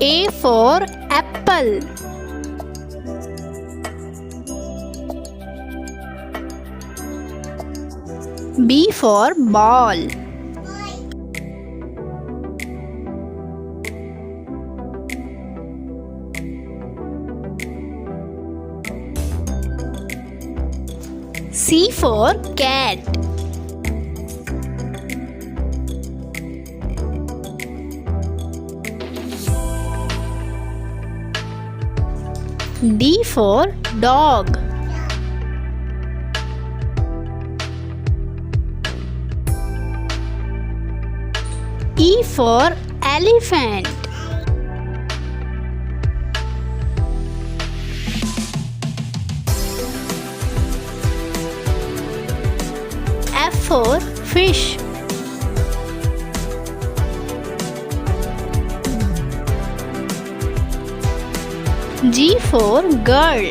A for apple. B for ball. C for cat. D for dog. E for elephant. F for fish. G for girl.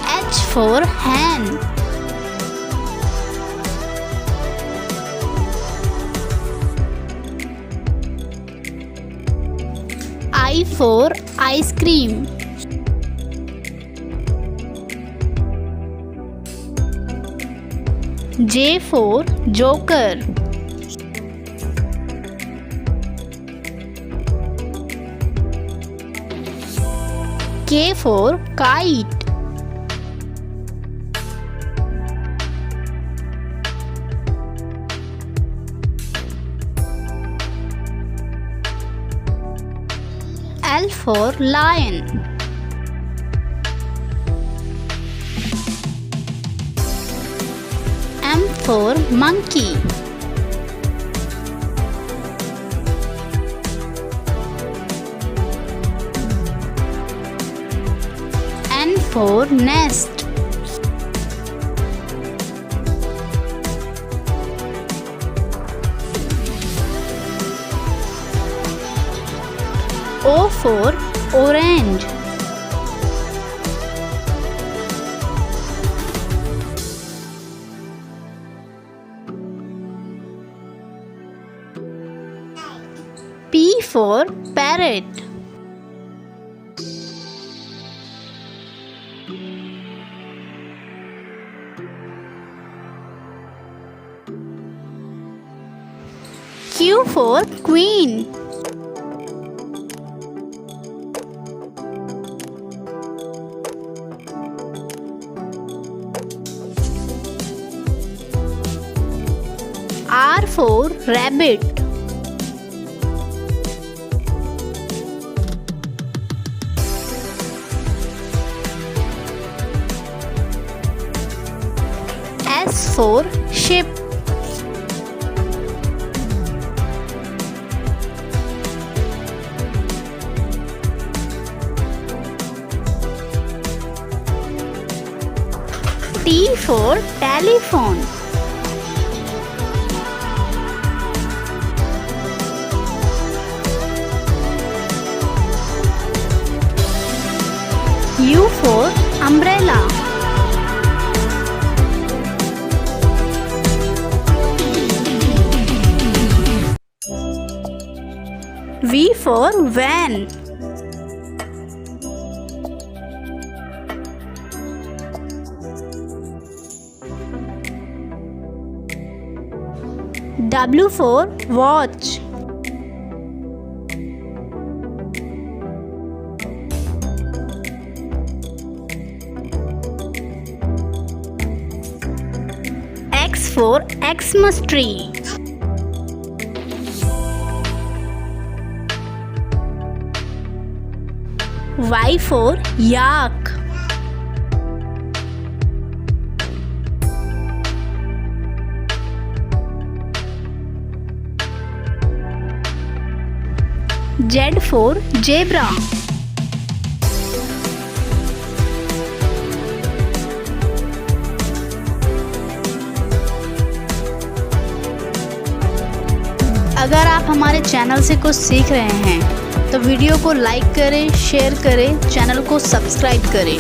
H for hen. I for ice cream. J for joker. K for kite. L for lion. M for monkey. N for nest. O for orange. P for parrot. Q for queen. R for rabbit. S for ship. T for telephone. U for umbrella. V for van. W for watch. X for Xmas tree. Y for yak. Z for zebra. अगर आप हमारे channel से कुछ सीख रहे हैं तो video को लाइक करें, शेयर करें, चैनल को सब्सक्राइब करें।